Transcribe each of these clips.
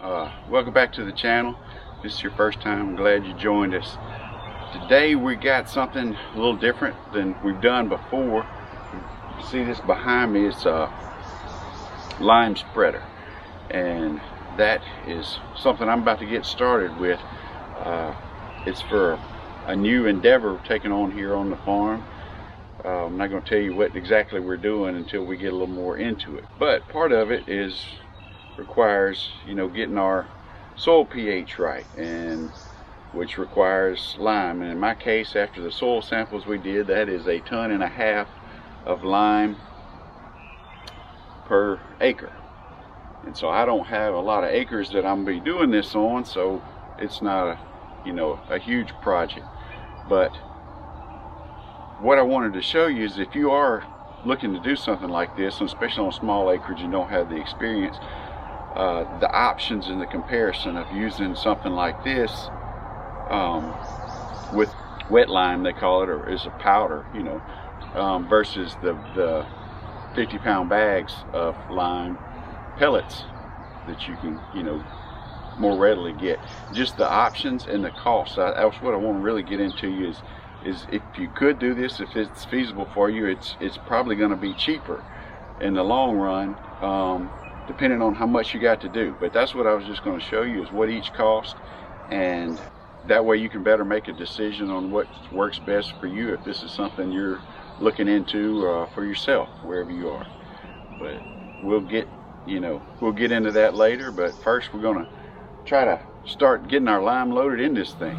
Welcome back to the channel. If this is your first time, I'm glad you joined us. Today we got something a little different than we've done before. You see this behind me, it's a lime spreader, and that is something I'm about to get started with. It's for a new endeavor taken on here on the farm. I'm not going to tell you what exactly we're doing until we get a little more into it, but part of it requires, getting our soil pH right, and which requires lime. And in my case, after the soil samples we did, that is 1.5 tons of lime per acre. And so I don't have a lot of acres that I'm gonna be doing this on, so it's not a huge project. But what I wanted to show you is, if you are looking to do something like this, and especially on small acreage and don't have the experience, the options and the comparison of using something like this with wet lime, they call it, or is a powder, versus the 50-pound bags of lime pellets that you can more readily get. Just the options and the costs. That's what I want to really get into you is if you could do this, if it's feasible for you, it's probably going to be cheaper in the long run, depending on how much you got to do. But that's what I was just going to show you, is what each cost, and that way you can better make a decision on what works best for you, if this is something you're looking into for yourself, wherever you are. But we'll get into that later. But first, we're going to try to start getting our lime loaded in this thing.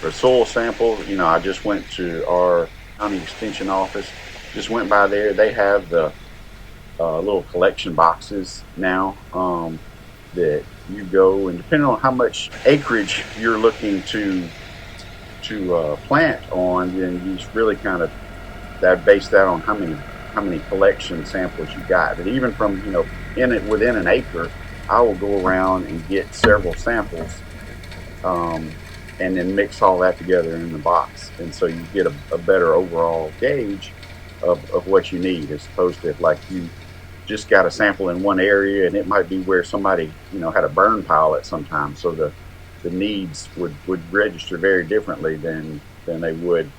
For soil sample, I just went to our county extension office, just went by there. They have the little collection boxes now, that you go, and depending on how much acreage you're looking to plant on, then you just really kind of base that on how many collection samples you got. But even from within an acre, I will go around and get several samples, and then mix all that together in the box, and so you get a better overall gauge of what you need, as opposed to if like you just got a sample in one area, and it might be where somebody had a burn pile at some time, so the needs would register very differently than they would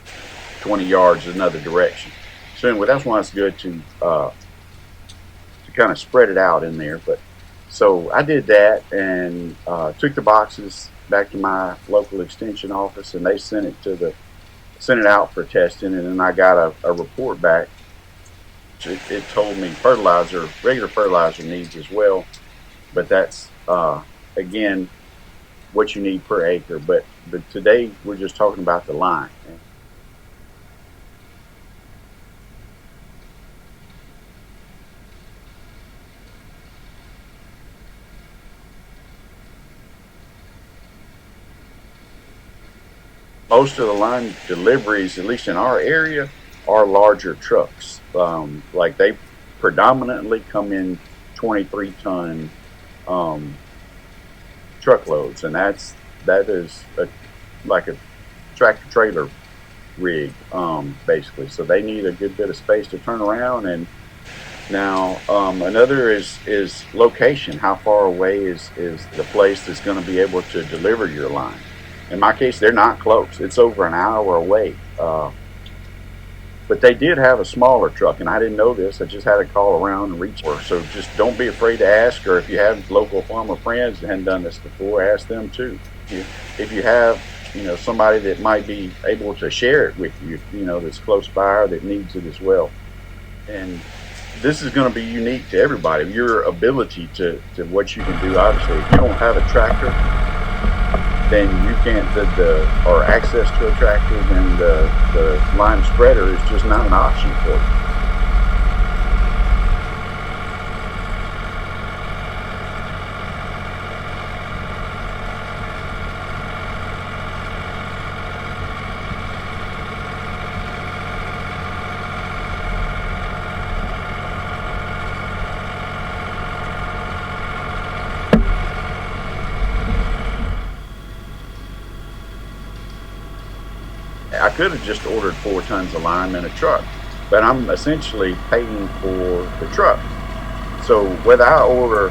20 yards another direction. So anyway, that's why it's good to kind of spread it out in there. But so I did that, and took the boxes back to my local extension office, and they sent it out for testing, and then I got a report back. It told me regular fertilizer needs as well, but that's again what you need per acre. But today we're just talking about the lime. Most of the lime deliveries, at least in our area, are larger trucks. Like they predominantly come in 23-ton truckloads, and that is like a tractor trailer rig, basically. So they need a good bit of space to turn around. And now another is location. How far away is the place that's going to be able to deliver your lime? In my case, they're not close. It's over an hour away. But they did have a smaller truck, and I didn't know this. I just had to call around and reach for. So just don't be afraid to ask, or if you have local farmer friends that hadn't done this before, ask them too. If you have somebody that might be able to share it with you, that's close by or that needs it as well. And this is going to be unique to everybody. Your ability to what you can do. Obviously, if you don't have a tractor, then you can't, or access to a tractor, then the lime spreader is just not an option for you. I could have just ordered 4 tons of lime in a truck, but I'm essentially paying for the truck. So whether I order,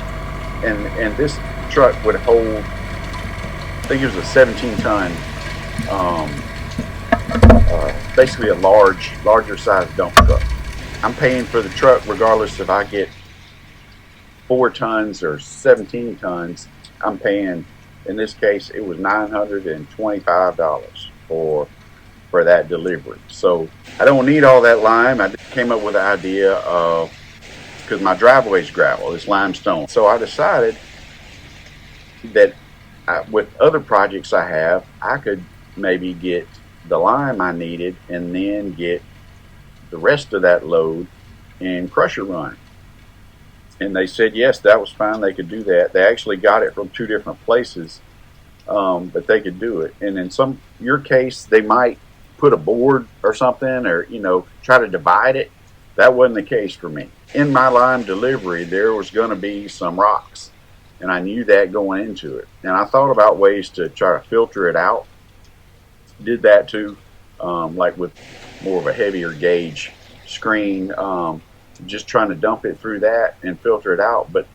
and this truck would hold, I think it was a 17-ton, basically a larger size dump truck. I'm paying for the truck regardless if I get 4 tons or 17 tons. I'm paying, in this case, it was $925 for that delivery. So I don't need all that lime. I came up with the idea of, because my driveway's gravel, it's limestone. So I decided that with other projects I have, I could maybe get the lime I needed and then get the rest of that load in crusher run. And they said yes, that was fine, they could do that. They actually got it from 2 different places, but they could do it. And in your case, they might put a board or something, or try to divide it. That wasn't the case for me. In my lime delivery, there was going to be some rocks, and I knew that going into it. And I thought about ways to try to filter it out. Did that too, like with more of a heavier gauge screen, just trying to dump it through that and filter it out. But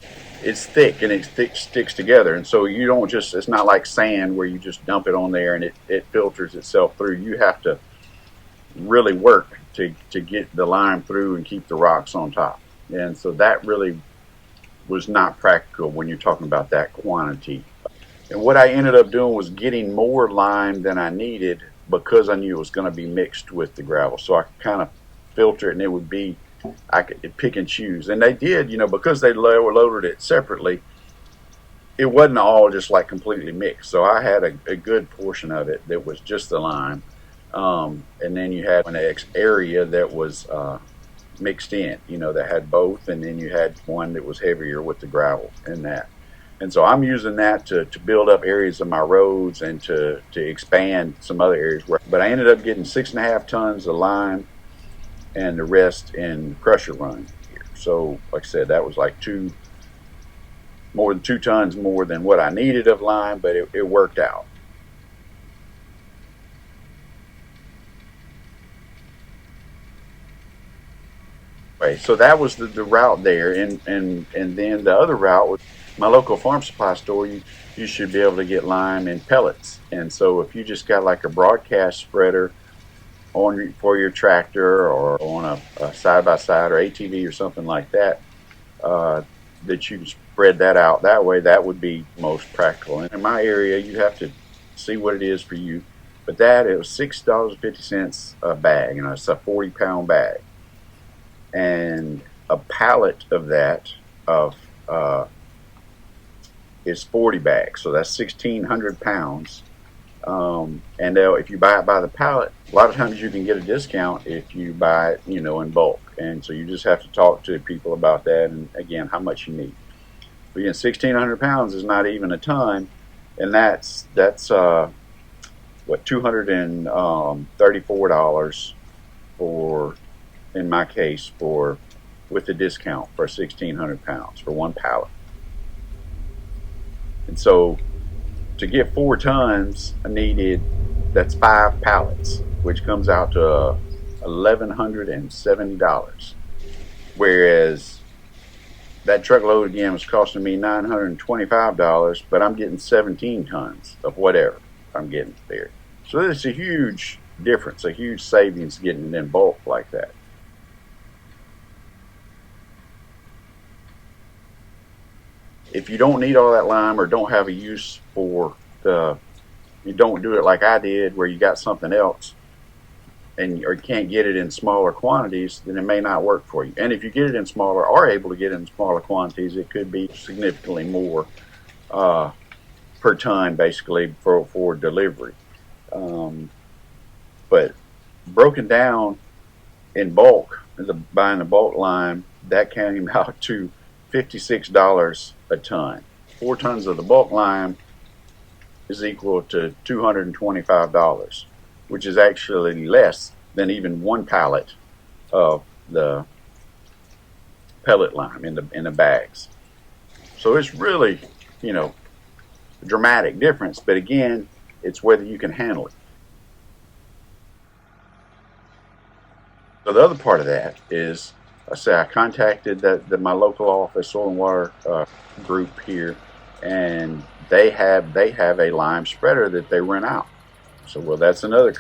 it's thick, and it sticks together, and so you don't just, it's not like sand where you just dump it on there and it filters itself through. You have to really work to get the lime through and keep the rocks on top. And so that really was not practical when you're talking about that quantity. And what I ended up doing was getting more lime than I needed, because I knew it was going to be mixed with the gravel. So I could kind of filter it, and it would be, I could pick and choose. And they did, because they loaded it separately, it wasn't all just like completely mixed. So I had a good portion of it that was just the lime, and then you had an area that was mixed in, that had both, and then you had one that was heavier with the gravel in that. And so I'm using that to build up areas of my roads and to expand some other areas. But I ended up getting 6.5 tons of lime and the rest in crusher run here. So like I said, that was like more than 2 tons more than what I needed of lime, but it worked out. Right. So that was the route there, and then the other route was my local farm supply store. You should be able to get lime in pellets, and so if you just got like a broadcast spreader on for your tractor or on a side by side or ATV or something like that, that you can spread that out that way, that would be most practical. And in my area, you have to see what it is for you, but that it was $6.50 a bag, it's a 40-pound bag, and a pallet of that of is 40 bags, so that's 1,600 pounds. And if you buy it by the pallet, a lot of times you can get a discount if you buy it, in bulk. And so you just have to talk to people about that, and again, how much you need. But again, 1,600 pounds is not even a ton, and that's what, $234 for, in my case, for with the discount for 1,600 pounds for one pallet. And so to get 4 tons needed, that's 5 pallets, which comes out to $1,170. Whereas that truckload again was costing me $925, but I'm getting 17 tons of whatever I'm getting there. So it's a huge difference, a huge savings getting it in bulk like that. If you don't need all that lime or don't have a use for you don't do it like I did where you got something else and or you can't get it in smaller quantities, then it may not work for you. And if you get it in smaller, are able to get it in smaller quantities, it could be significantly more per ton basically for delivery. But broken down in bulk, buying the bulk lime, that came out to $56 a ton. 4 tons of the bulk lime is equal to $225, which is actually less than even one pallet of the pellet lime in the bags. So it's really, a dramatic difference. But again, it's whether you can handle it. So the other part of that is, I contacted my local office, soil and water group here, and they have a lime spreader that they rent out. So well, that's another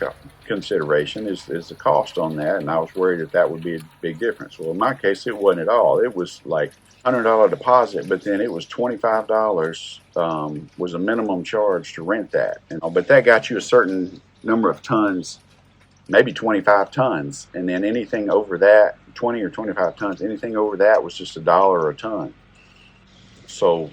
consideration is the cost on that, and I was worried that would be a big difference. Well, in my case, it wasn't at all. It was like $100 deposit, but then it was $25 was a minimum charge to rent that. But that got you a certain number of tons, maybe 25 tons, and then anything over that, 20 or 25 tons, anything over that was just $1 a ton. So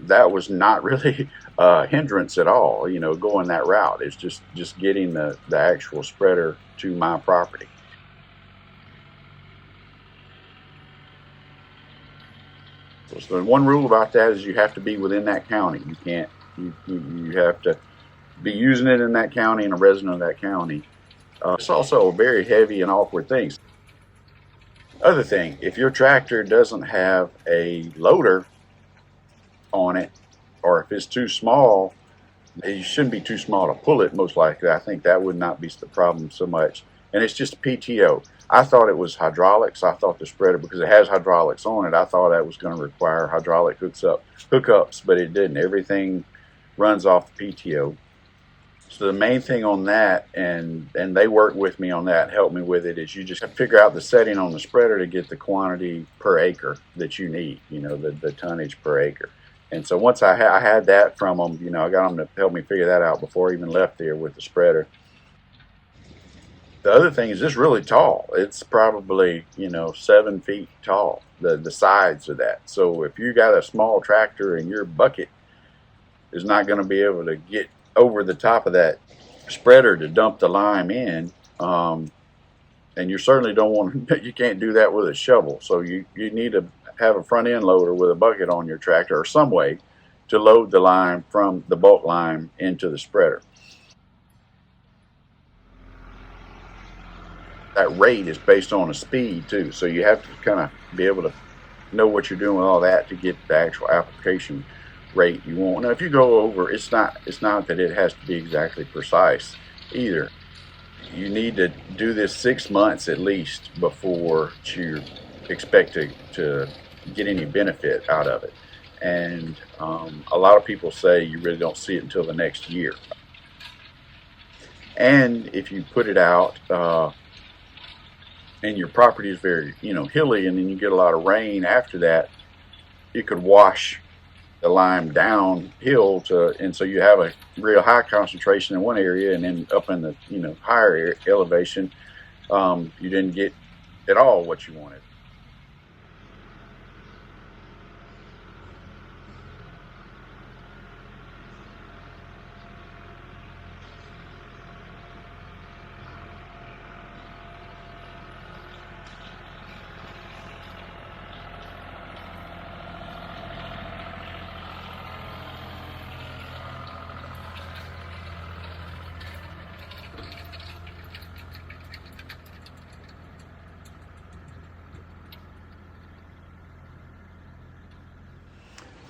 that was not really a hindrance at all, going that route. It's just getting the actual spreader to my property. So the one rule about that is you have to be within that county. You can't, you have to be using it in that county and a resident of that county. It's also a very heavy and awkward thing. Other thing, if your tractor doesn't have a loader on it, or if it's too small, it shouldn't be too small to pull it, most likely. I think that would not be the problem so much. And it's just PTO. I thought it was hydraulics. I thought the spreader, because it has hydraulics on it, I thought that was going to require hydraulic hookups, but it didn't. Everything runs off the PTO. So the main thing on that, and they worked with me on that, helped me with it, is you just figure out the setting on the spreader to get the quantity per acre that you need, the tonnage per acre. And so once I had that from them, I got them to help me figure that out before I even left there with the spreader. The other thing is it's really tall. It's probably, 7 feet tall, the sides of that. So if you got a small tractor and your bucket is not going to be able to get over the top of that spreader to dump the lime in, and you certainly don't want to, you can't do that with a shovel. So you need to have a front end loader with a bucket on your tractor or some way to load the lime from the bulk lime into the spreader. That rate is based on a speed too, so you have to kind of be able to know what you're doing with all that to get the actual application rate you want. Now if you go over, it's not that it has to be exactly precise either. You need to do this 6 months at least before you expect to get any benefit out of it. And a lot of people say you really don't see it until the next year. And if you put it out and your property is very hilly, and then you get a lot of rain after that, it could wash the lime downhill and so you have a real high concentration in one area, and then up in the higher elevation, you didn't get at all what you wanted.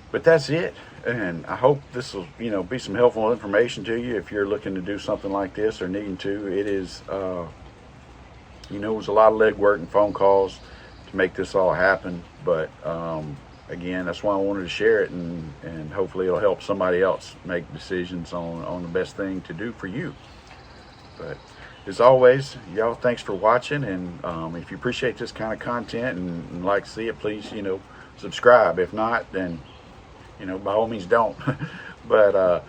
But that's it, and I hope this will be some helpful information to you if you're looking to do something like this or needing to. It is it was a lot of legwork and phone calls to make this all happen, but again, that's why I wanted to share it, and hopefully it'll help somebody else make decisions on the best thing to do for you. But as always, y'all, thanks for watching, and if you appreciate this kind of content and like to see it, please subscribe. If not, then by all means don't. But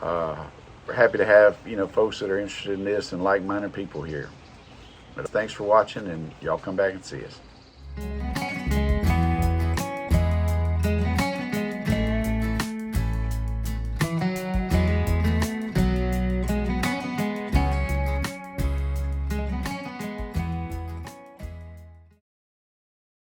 we're happy to have folks that are interested in this and like-minded people here. But thanks for watching, and y'all come back and see us.